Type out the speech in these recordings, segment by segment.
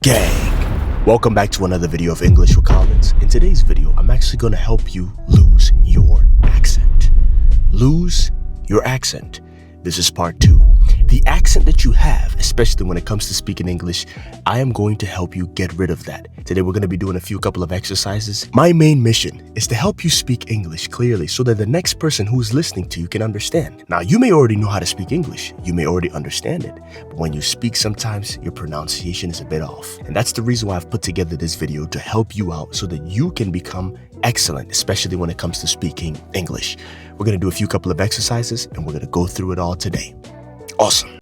Gang! Welcome back to another video of English with Collins. In today's video, I'm actually going to help you lose your accent. Lose your accent. This is part 2. The accent that you have, especially when it comes to speaking English, I am going to help you get rid of that. Today we're going to be doing a couple of exercises. My main mission is to help you speak English clearly so that the next person who is listening to you can understand. Now, you may already know how to speak English. You may already understand it. But when you speak, sometimes your pronunciation is a bit off. And that's the reason why I've put together this video, to help you out so that you can become excellent, especially when it comes to speaking English. We're going to do a couple of exercises and we're going to go through it all today. Awesome.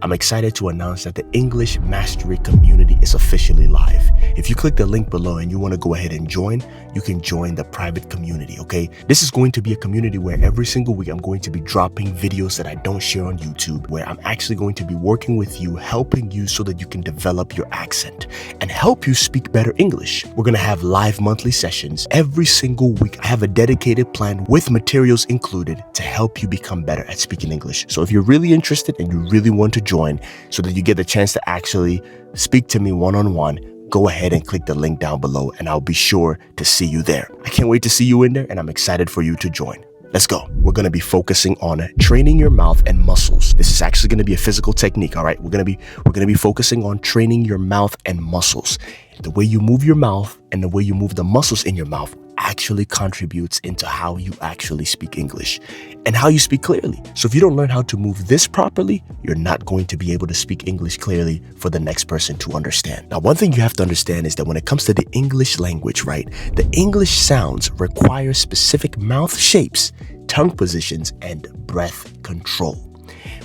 I'm excited to announce that the English Mastery community is officially live. If you click the link below and you want to go ahead and join, you can join the private community, okay? This is going to be a community where every single week I'm going to be dropping videos that I don't share on YouTube, where I'm actually going to be working with you, helping you so that you can develop your accent and help you speak better English. We're going to have live monthly sessions every single week. I have a dedicated plan with materials included to help you become better at speaking English. So if you're really interested and you really want to join so that you get the chance to actually speak to me one-on-one, go ahead and click the link down below and I'll be sure to see you there. I can't wait to see you in there and I'm excited for you to join. Let's go. We're going to be focusing on training your mouth and muscles. This is actually going to be a physical technique, all right? We're going to be focusing on training your mouth and muscles. The way you move your mouth and the way you move the muscles in your mouth actually contributes into how you actually speak English and how you speak clearly. So if you don't learn how to move this properly, you're not going to be able to speak English clearly for the next person to understand. Now, one thing you have to understand is that when it comes to the English language, right, the English sounds require specific mouth shapes, tongue positions, and breath control.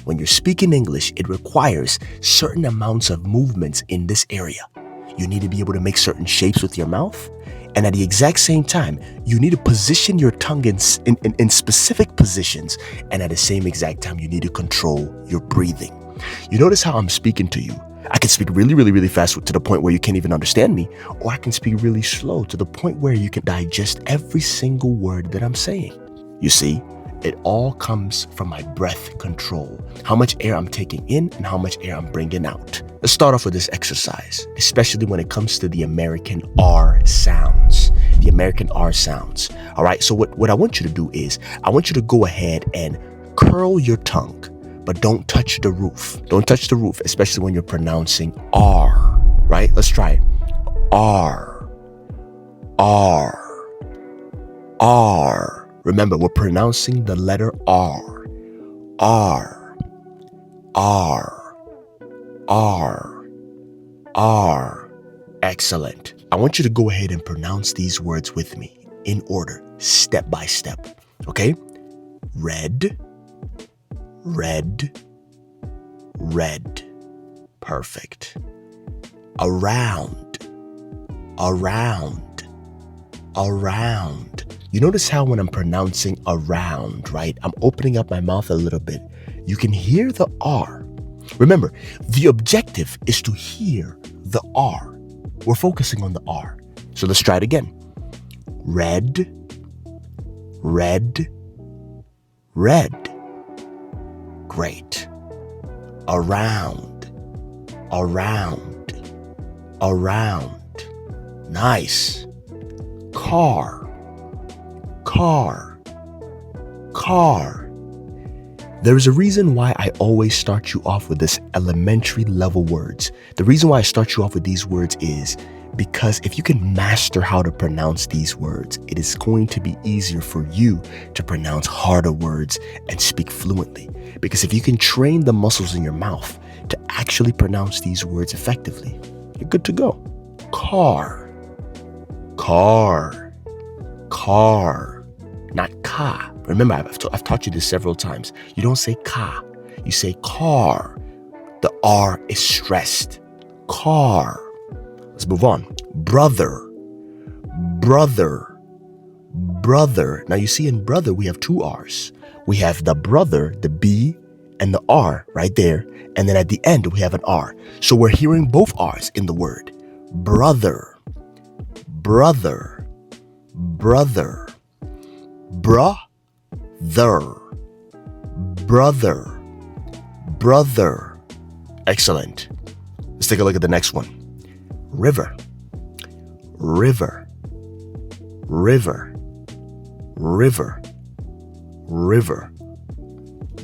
When you're speaking English, it requires certain amounts of movements in this area. You need to be able to make certain shapes with your mouth. And at the exact same time, you need to position your tongue in specific positions. And at the same exact time, you need to control your breathing. You notice how I'm speaking to you. I can speak really, really, really fast to the point where you can't even understand me. Or I can speak really slow to the point where you can digest every single word that I'm saying. You see, it all comes from my breath control. How much air I'm taking in and how much air I'm bringing out. Let's start off with this exercise, especially when it comes to the American R sounds. The American R sounds. All right, so what I want you to do is, I want you to go ahead and curl your tongue, but don't touch the roof. Don't touch the roof, especially when you're pronouncing R, right? Let's try it. R, R, R. Remember, we're pronouncing the letter R. R, R. R, R. Excellent. I want you to go ahead and pronounce these words with me in order, step by step. Okay? Red, red, red. Perfect. Around, around, around. You notice how when I'm pronouncing around, right, I'm opening up my mouth a little bit. You can hear the R. Remember, the objective is to hear the R. We're focusing on the R. So let's try it again. Red, red, red. Great. Around, around, around. Nice. Car, car, car. There is a reason why I always start you off with this elementary level words. The reason why I start you off with these words is because if you can master how to pronounce these words, it is going to be easier for you to pronounce harder words and speak fluently. Because if you can train the muscles in your mouth to actually pronounce these words effectively, you're good to go. Car, car, car, not ka. Remember, I've taught you this several times. You don't say ka, you say car. The R is stressed. Car. Let's move on. Brother, brother, brother. Now you see in brother, we have two R's. We have the brother, the B, and the R right there. And then at the end, we have an R. So we're hearing both R's in the word. Brother, brother, brother, brother, brother, brother. Excellent. Let's take a look at the next one. River, river, river, river, river.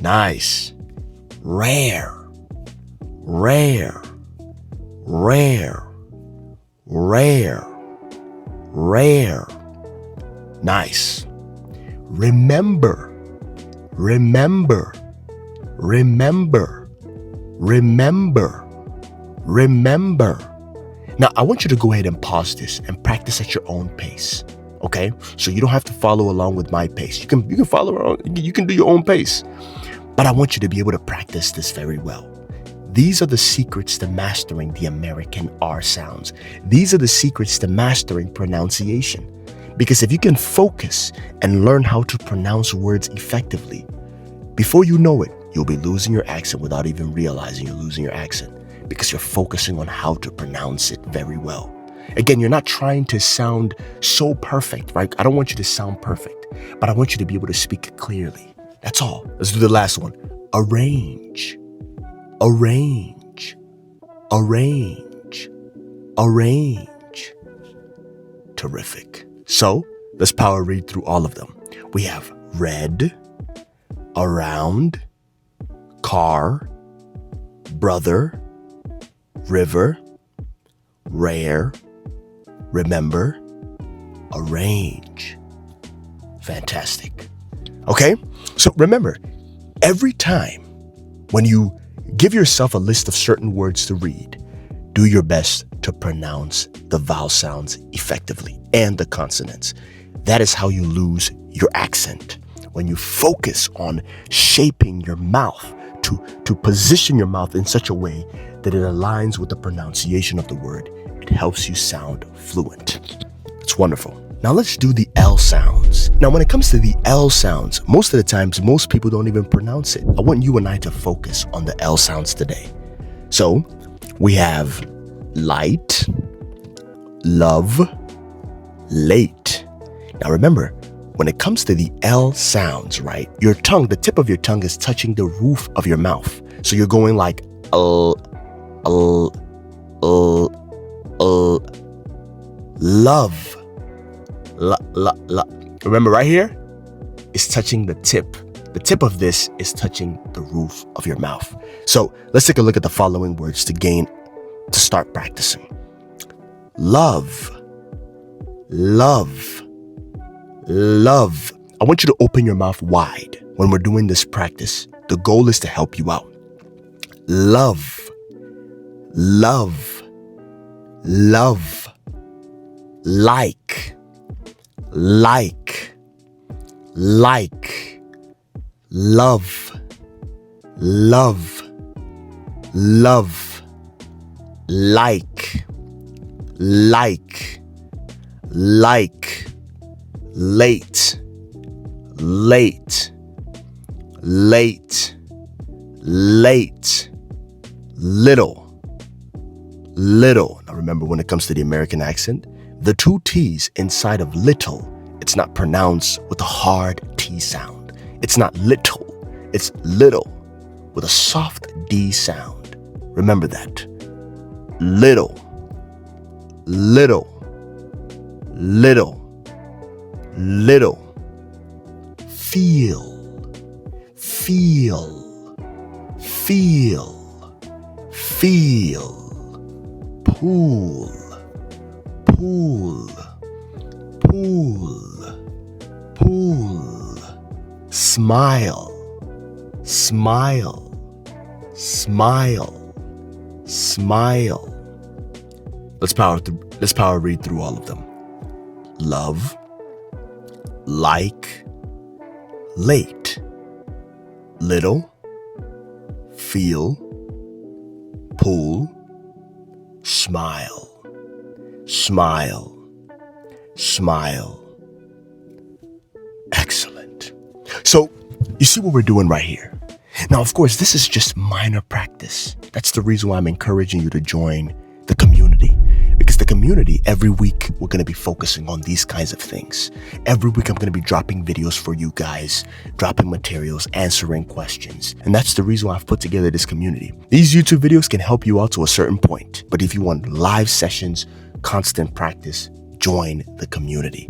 Nice. Rare, rare, rare, rare, rare. Nice. Remember, remember, remember, remember, remember. Now, I want you to go ahead and pause this and practice at your own pace. Okay? So you don't have to follow along with my pace. You can follow around, you can do your own pace. But I want you to be able to practice this very well. These are the secrets to mastering the American R sounds. These are the secrets to mastering pronunciation. Because if you can focus and learn how to pronounce words effectively, before you know it, you'll be losing your accent without even realizing you're losing your accent because you're focusing on how to pronounce it very well. Again, you're not trying to sound so perfect, right? I don't want you to sound perfect, but I want you to be able to speak clearly. That's all. Let's do the last one. Arrange, arrange, arrange, arrange. Terrific. So let's power read through all of them. We have red, around, car, brother, river, rare, remember, arrange. Fantastic. Okay, so remember, every time when you give yourself a list of certain words to read, do your best to pronounce the vowel sounds effectively and the consonants. That is how you lose your accent. When you focus on shaping your mouth to position your mouth in such a way that it aligns with the pronunciation of the word, it helps you sound fluent. It's wonderful. Now let's do the L sounds. Now when it comes to the L sounds, most of the times, most people don't even pronounce it. I want you and I to focus on the L sounds today. So we have light, love, late. Now remember, when it comes to the L sounds, right, your tongue, the tip of your tongue is touching the roof of your mouth. So you're going like, love. Remember right here is touching the tip. The tip of this is touching the roof of your mouth. So let's take a look at the following words to start practicing. Love, love, love. I want you to open your mouth wide when we're doing this practice. The goal is to help you out. Love, love, love, like, like, like, love, love, love, like, like, like, late, late, late, late, little, little. Now remember, when it comes to the American accent, the two T's inside of little, it's not pronounced with a hard T sound. It's not little, it's little with a soft D sound. Remember that. Little, little, little, little. Feel, feel, feel, feel. Pool, pool, pool, pool. Smile, smile, smile, smile. Let's power read through all of them. Love, like, late, little, feel, pool, smile, smile, smile. Excellent. So you see what we're doing right here. Now, of course, this is just minor practice. That's the reason why I'm encouraging you to join the community, because the community, every week we're going to be focusing on these kinds of things. Every week I'm going to be dropping videos for you guys, dropping materials, answering questions. And that's the reason why I've put together this community. These YouTube videos can help you out to a certain point, but if you want live sessions, constant practice, join the community.